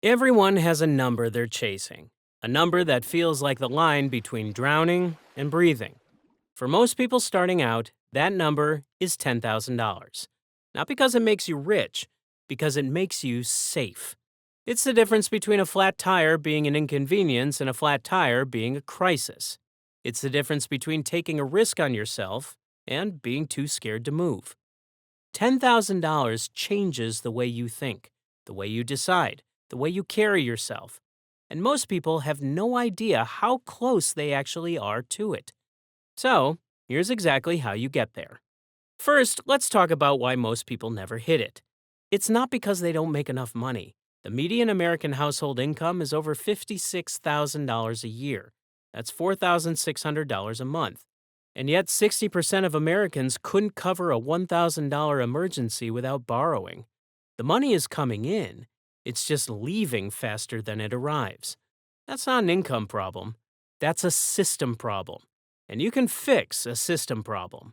Everyone has a number they're chasing, a number that feels like the line between drowning and breathing. For most people starting out, that number is $10,000. Not because it makes you rich, because it makes you safe. It's the difference between a flat tire being an inconvenience and a flat tire being a crisis. It's the difference between taking a risk on yourself and being too scared to move. $10,000 changes the way you think, the way you decide, the way you carry yourself. And most people have no idea how close they actually are to it. So, here's exactly how you get there. First, let's talk about why most people never hit it. It's not because they don't make enough money. The median American household income is over $56,000 a year. That's $4,600 a month. And yet, 60% of Americans couldn't cover a $1,000 emergency without borrowing. The money is coming in, it's just leaving faster than it arrives. That's not an income problem, that's a system problem. And you can fix a system problem.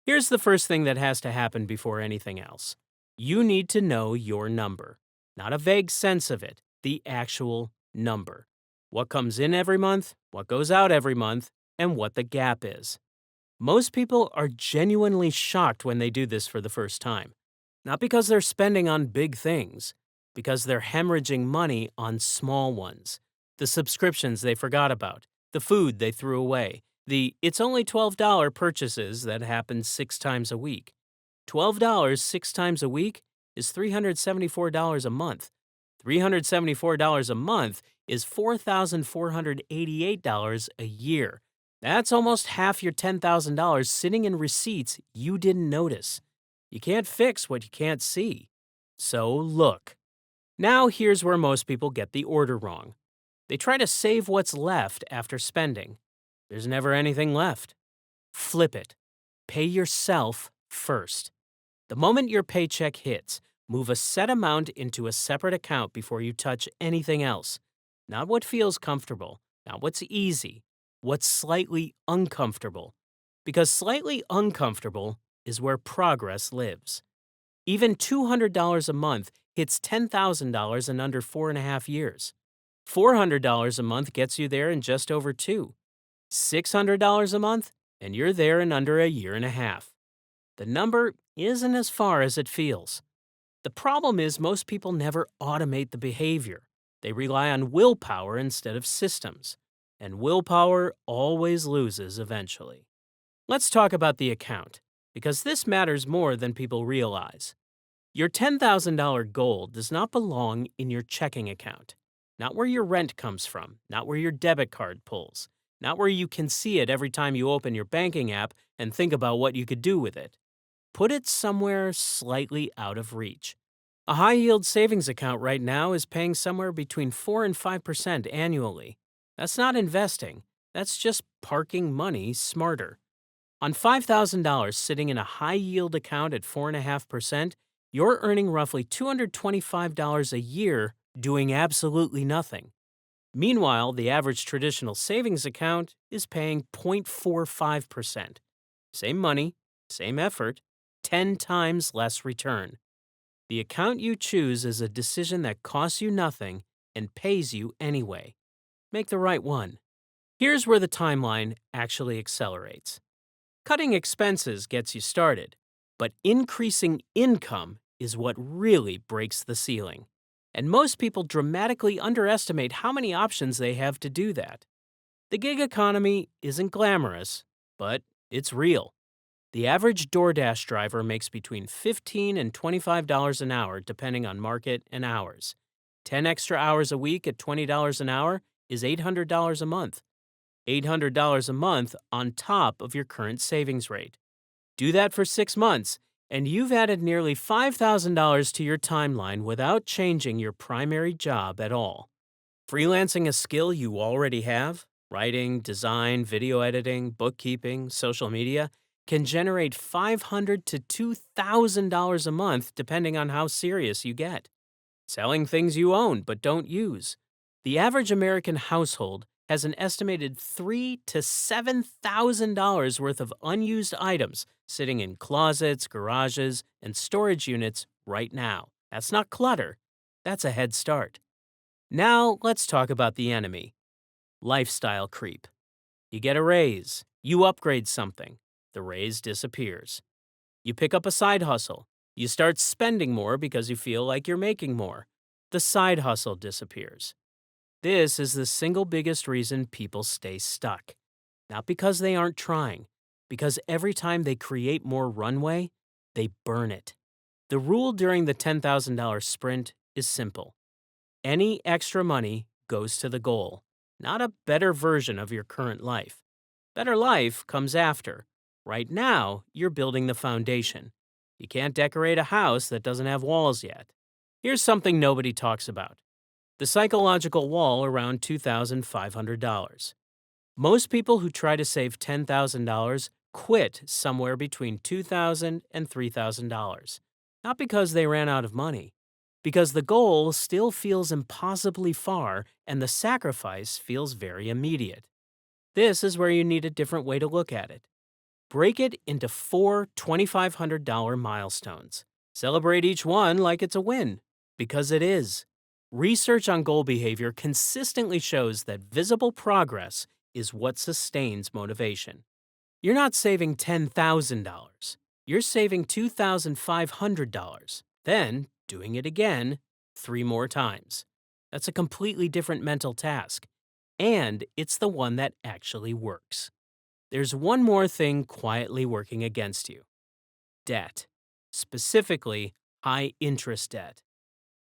Here's the first thing that has to happen before anything else. You need to know your number, not a vague sense of it, the actual number. What comes in every month, what goes out every month, and what the gap is. Most people are genuinely shocked when they do this for the first time. Not because they're spending on big things, because they're hemorrhaging money on small ones. The subscriptions they forgot about, the food they threw away, the it's only $12 purchases that happen 6 times a week. $12 6 times a week is $374 a month. $374 a month is $4,488 a year. That's almost half your $10,000 sitting in receipts you didn't notice. You can't fix what you can't see. So look. Now here's where most people get the order wrong. They try to save what's left after spending. There's never anything left. Flip it. Pay yourself first. The moment your paycheck hits, move a set amount into a separate account before you touch anything else. Not what feels comfortable, not what's easy, what's slightly uncomfortable. Because slightly uncomfortable is where progress lives. Even $200 a month hits $10,000 in under 4.5 years. $400 a month gets you there in just over two. $600 a month, and you're there in under a year and a half. The number isn't as far as it feels. The problem is most people never automate the behavior. They rely on willpower instead of systems. And willpower always loses eventually. Let's talk about the account, because this matters more than people realize. Your $10,000 goal does not belong in your checking account. Not where your rent comes from, not where your debit card pulls, not where you can see it every time you open your banking app and think about what you could do with it. Put it somewhere slightly out of reach. A high yield savings account right now is paying somewhere between 4 and 5% annually. That's not investing, that's just parking money smarter. On $5,000 sitting in a high yield account at 4.5%, you're earning roughly $225 a year doing absolutely nothing. Meanwhile, the average traditional savings account is paying 0.45%. Same money, same effort, 10 times less return. The account you choose is a decision that costs you nothing and pays you anyway. Make the right one. Here's where the timeline actually accelerates. Cutting expenses gets you started, but increasing income is what really breaks the ceiling. And most people dramatically underestimate how many options they have to do that. The gig economy isn't glamorous, but it's real. The average DoorDash driver makes between $15 and $25 an hour depending on market and hours. 10 extra hours a week at $20 an hour is $800 a month. $800 a month on top of your current savings rate. Do that for 6 months, and you've added nearly $5,000 to your timeline without changing your primary job at all. Freelancing a skill you already have, writing, design, video editing, bookkeeping, social media, can generate $500 to $2,000 a month depending on how serious you get. Selling things you own but don't use. The average American household has an estimated $3,000 to $7,000 worth of unused items sitting in closets, garages, and storage units right now. That's not clutter. That's a head start. Now, let's talk about the enemy lifestyle creep. You get a raise, you upgrade something, the raise disappears. You pick up a side hustle, you start spending more because you feel like you're making more, the side hustle disappears. This is the single biggest reason people stay stuck. Not because they aren't trying, because every time they create more runway, they burn it. The rule during the $10,000 sprint is simple. Any extra money goes to the goal, not a better version of your current life. Better life comes after. Right now, you're building the foundation. You can't decorate a house that doesn't have walls yet. Here's something nobody talks about the psychological wall around $2,500. Most people who try to save $10,000 quit somewhere between $2,000 and $3,000. Not because they ran out of money, because the goal still feels impossibly far and the sacrifice feels very immediate. This is where you need a different way to look at it. Break it into four $2,500 milestones. Celebrate each one like it's a win, because it is. Research on goal behavior consistently shows that visible progress is what sustains motivation. You're not saving $10,000. You're saving $2,500, then doing it again 3 more times. That's a completely different mental task, and it's the one that actually works. There's one more thing quietly working against you debt, specifically high interest debt.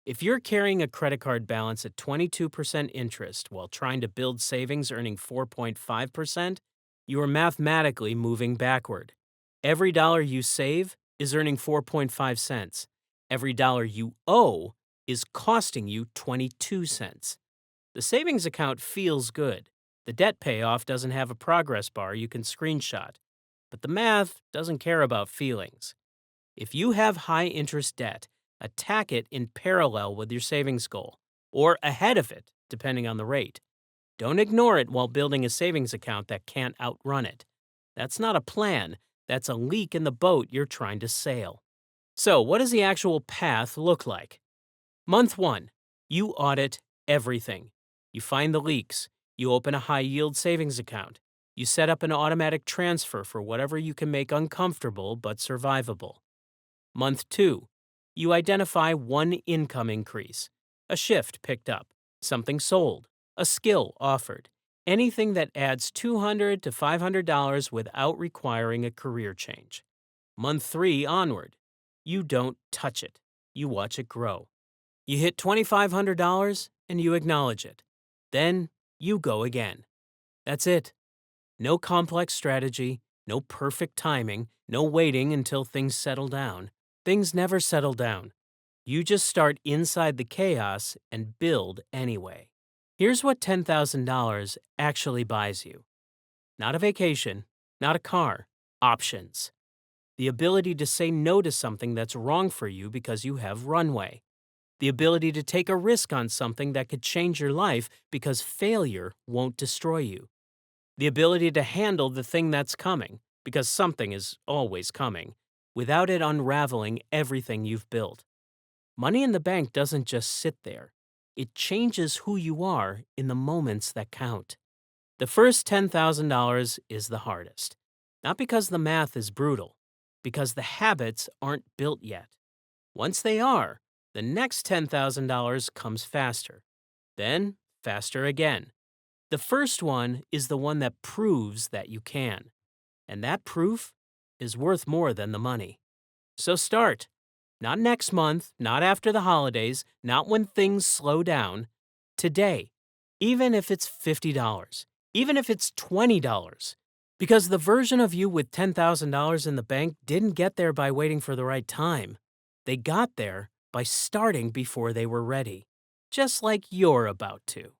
If you're carrying a credit card balance at 22% interest while trying to build savings earning 4.5%, you are mathematically moving backward. Every dollar you save is earning 4.5 cents. Every dollar you owe is costing you 22 cents. The savings account feels good. The debt payoff doesn't have a progress bar you can screenshot. But the math doesn't care about feelings. If you have high interest debt, attack it in parallel with your savings goal, or ahead of it, depending on the rate. Don't ignore it while building a savings account that can't outrun it. That's not a plan, that's a leak in the boat you're trying to sail. So, what does the actual path look like? Month 1, you audit everything. You find the leaks. You open a high yield savings account. You set up an automatic transfer for whatever you can make uncomfortable but survivable. Month 2, you identify one income increase, a shift picked up, something sold, a skill offered, anything that adds $200 to $500 without requiring a career change. Month 3 onward, you don't touch it. You watch it grow. You hit $2,500 and you acknowledge it. Then you go again. That's it. No complex strategy, no perfect timing, no waiting until things settle down. Things never settle down. You just start inside the chaos and build anyway. Here's what $10,000 actually buys you. Not a vacation, not a car, options. The ability to say no to something that's wrong for you because you have runway. The ability to take a risk on something that could change your life because failure won't destroy you. The ability to handle the thing that's coming, because something is always coming, without it unraveling everything you've built. Money in the bank doesn't just sit there. It changes who you are in the moments that count. The first $10,000 is the hardest. Not because the math is brutal, because the habits aren't built yet. Once they are, the next $10,000 comes faster. Then, faster again. The first one is the one that proves that you can. And that proof is worth more than the money. So start. Not next month, not after the holidays, not when things slow down. Today. Even if it's $50. Even if it's $20. Because the version of you with $10,000 in the bank didn't get there by waiting for the right time. They got there by starting before they were ready. Just like you're about to.